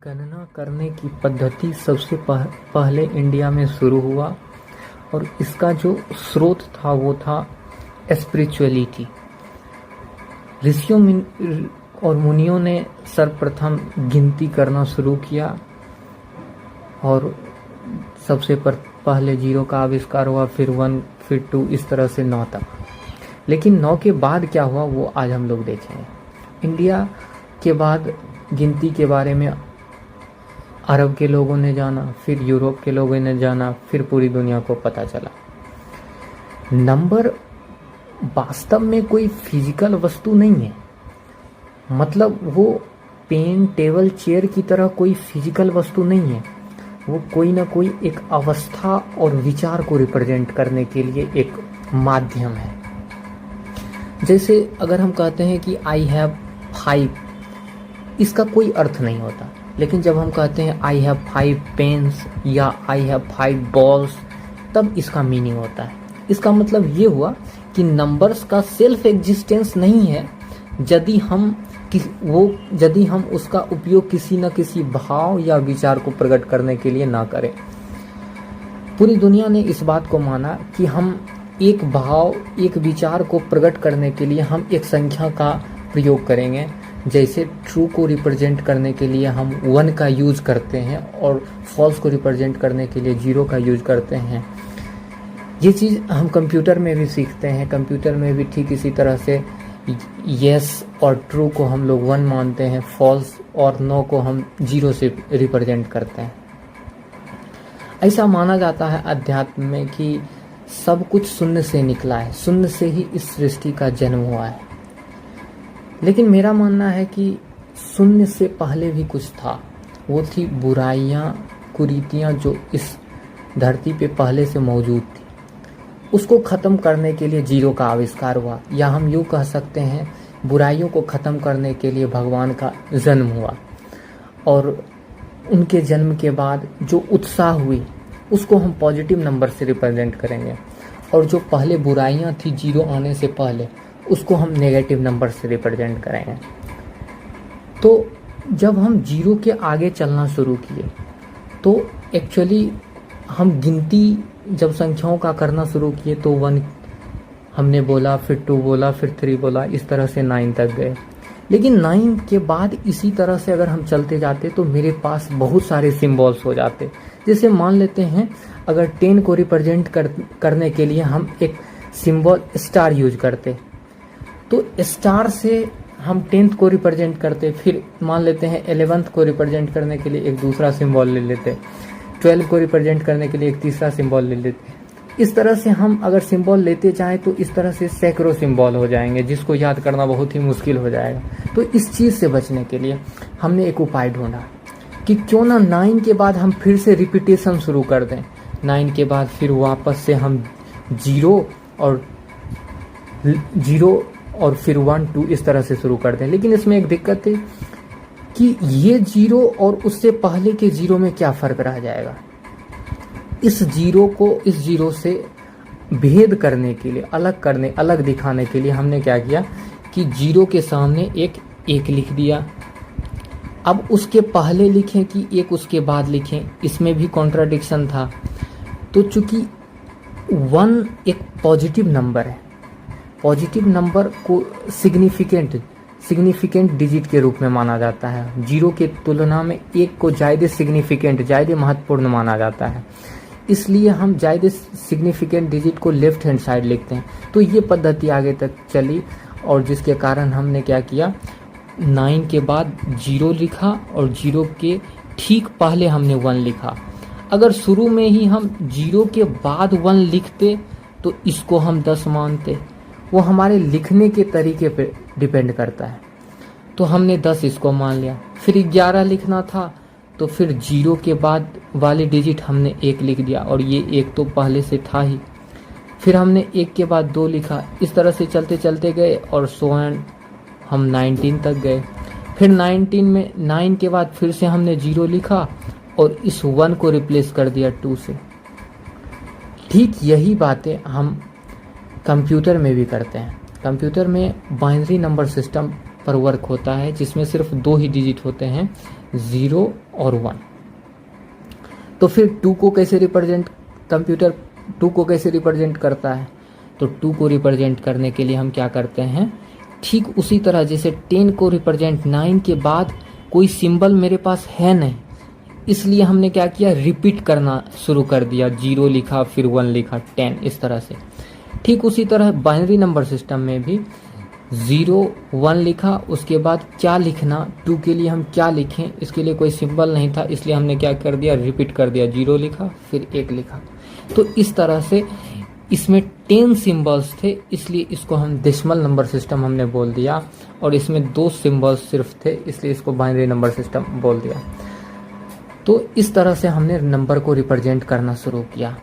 गणना करने की पद्धति सबसे पहले इंडिया में शुरू हुआ और इसका जो स्रोत था वो था स्पिरिचुअलिटी। ऋषियों और मुनियों ने सर्वप्रथम गिनती करना शुरू किया और सबसे पहले 0 का आविष्कार हुआ, फिर 1, फिर 2, इस तरह से 9 तक। लेकिन 9 के बाद क्या हुआ वो आज हम लोग देखेंगे। इंडिया के बाद गिनती के बारे में अरब के लोगों ने जाना, फिर यूरोप के लोगों ने जाना, फिर पूरी दुनिया को पता चला। नंबर वास्तव में कोई फिजिकल वस्तु नहीं है, मतलब वो पेन, टेबल, चेयर की तरह कोई फिजिकल वस्तु नहीं है। वो कोई ना कोई एक अवस्था और विचार को रिप्रेजेंट करने के लिए एक माध्यम है। जैसे अगर हम कहते हैं कि आई हैव 5, इसका कोई अर्थ नहीं होता, लेकिन जब हम कहते हैं आई हैव 5 पेन्स या आई हैव 5 बॉल्स, तब इसका मीनिंग होता है। इसका मतलब ये हुआ कि नंबर्स का सेल्फ एग्जिस्टेंस नहीं है यदि हम उसका उपयोग किसी न किसी भाव या विचार को प्रकट करने के लिए ना करें। पूरी दुनिया ने इस बात को माना कि हम एक भाव, एक विचार को प्रकट करने के लिए हम एक संख्या का प्रयोग करेंगे। जैसे ट्रू को रिप्रेजेंट करने के लिए हम 1 का यूज करते हैं और फॉल्स को रिप्रेजेंट करने के लिए 0 का यूज करते हैं। ये चीज़ हम कंप्यूटर में भी सीखते हैं। कंप्यूटर में भी ठीक इसी तरह से येस और ट्रू को हम लोग 1 मानते हैं, फॉल्स और नो को हम 0 से रिप्रेजेंट करते हैं। ऐसा माना जाता है अध्यात्म में कि सब कुछ शून्य से निकला है, शून्य से ही इस सृष्टि का जन्म हुआ है। लेकिन मेरा मानना है कि शून्य से पहले भी कुछ था। वो थी बुराइयां, कुरीतियां जो इस धरती पे पहले से मौजूद थी। उसको ख़त्म करने के लिए 0 का आविष्कार हुआ, या हम यूँ कह सकते हैं बुराइयों को ख़त्म करने के लिए भगवान का जन्म हुआ। और उनके जन्म के बाद जो उत्साह हुई उसको हम पॉजिटिव नंबर से रिप्रेजेंट करेंगे, और जो पहले बुराइयां थी 0 आने से पहले, उसको हम नेगेटिव नंबर से रिप्रेजेंट करेंगे। तो जब हम 0 के आगे चलना शुरू किए तो एक्चुअली हम गिनती जब संख्याओं का करना शुरू किए तो 1 हमने बोला, फिर 2 बोला, फिर 3 बोला, इस तरह से 9 तक गए। लेकिन 9 के बाद इसी तरह से अगर हम चलते जाते तो मेरे पास बहुत सारे सिंबल्स हो जाते। जैसे मान लेते हैं अगर 10 को रिप्रेजेंट करने के लिए हम एक सिंबल स्टार यूज करते, तो स्टार से हम 10th को रिप्रेजेंट करते। फिर मान लेते हैं 11th को रिप्रेजेंट करने के लिए एक दूसरा सिंबल ले लेते, 12 को रिप्रेजेंट करने के लिए एक तीसरा सिंबल ले लेते। इस तरह से हम अगर सिंबल लेते जाएं तो इस तरह से सैकड़ों सिंबल हो जाएंगे, जिसको याद करना बहुत ही मुश्किल हो जाएगा। तो इस चीज़ से बचने के लिए हमने एक उपाय ढूंढा कि क्यों ना 9 के बाद हम फिर से रिपीटेशन शुरू कर दें। 9 के बाद फिर वापस से हम 0 और फिर 1, 2 इस तरह से शुरू कर दें। लेकिन इसमें एक दिक्कत है कि ये 0 और उससे पहले के 0 में क्या फ़र्क रह जाएगा। इस 0 को इस 0 से भेद करने के लिए, अलग दिखाने के लिए हमने क्या किया कि 0 के सामने एक 1 लिख दिया। अब उसके पहले लिखें कि 1 उसके बाद लिखें, इसमें भी कॉन्ट्राडिक्शन था। तो चूंकि 1 एक पॉजिटिव नंबर है, पॉजिटिव नंबर को सिग्निफिकेंट डिजिट के रूप में माना जाता है। 0 के तुलना में 1 को ज़्यादा सिग्निफिकेंट, ज़्यादा महत्वपूर्ण माना जाता है। इसलिए हम ज़्यादा सिग्निफिकेंट डिजिट को लेफ्ट हैंड साइड लिखते हैं। तो ये पद्धति आगे तक चली, और जिसके कारण हमने क्या किया, 9 के बाद 0 लिखा और 0 के ठीक पहले हमने 1 लिखा। अगर शुरू में ही हम 0 के बाद 1 लिखते तो इसको हम 10 मानते। वो हमारे लिखने के तरीके पे डिपेंड करता है। तो हमने 10 इसको मान लिया। फिर 11 लिखना था तो फिर 0 के बाद वाले डिजिट हमने 1 लिख दिया, और ये 1 तो पहले से था ही। फिर हमने 1 के बाद 2 लिखा। इस तरह से चलते चलते गए और हम 19 तक गए। फिर 19 में 9 के बाद फिर से हमने 0 लिखा और इस 1 को रिप्लेस कर दिया 2 से। ठीक यही बातें हम कंप्यूटर में भी करते हैं। कंप्यूटर में बाइनरी नंबर सिस्टम पर वर्क होता है, जिसमें सिर्फ 2 ही डिजिट होते हैं, 0 और 1। तो फिर 2 को कैसे रिप्रेजेंट, कंप्यूटर 2 को कैसे रिप्रेजेंट करता है? तो 2 को रिप्रेजेंट करने के लिए हम क्या करते हैं, ठीक उसी तरह जैसे 10 को रिप्रेजेंट 9 के बाद कोई सिंबल मेरे पास है नहीं, इसलिए हमने क्या किया, रिपीट करना शुरू कर दिया, 0 लिखा फिर 1 लिखा, 10 इस तरह से। ठीक उसी तरह बाइनरी नंबर सिस्टम में भी 0 1 लिखा, उसके बाद क्या लिखना, 2 के लिए हम क्या लिखें, इसके लिए कोई सिंबल नहीं था, इसलिए हमने क्या कर दिया, रिपीट कर दिया, 0 लिखा फिर 1 लिखा। तो इस तरह से इसमें 10 सिंबल्स थे, इसलिए इसको हम डेसिमल नंबर सिस्टम हमने बोल दिया, और इसमें 2 सिंबल्स सिर्फ थे, इसलिए इसको बाइनरी नंबर सिस्टम बोल दिया। तो इस तरह से हमने नंबर को रिप्रेजेंट करना शुरू किया।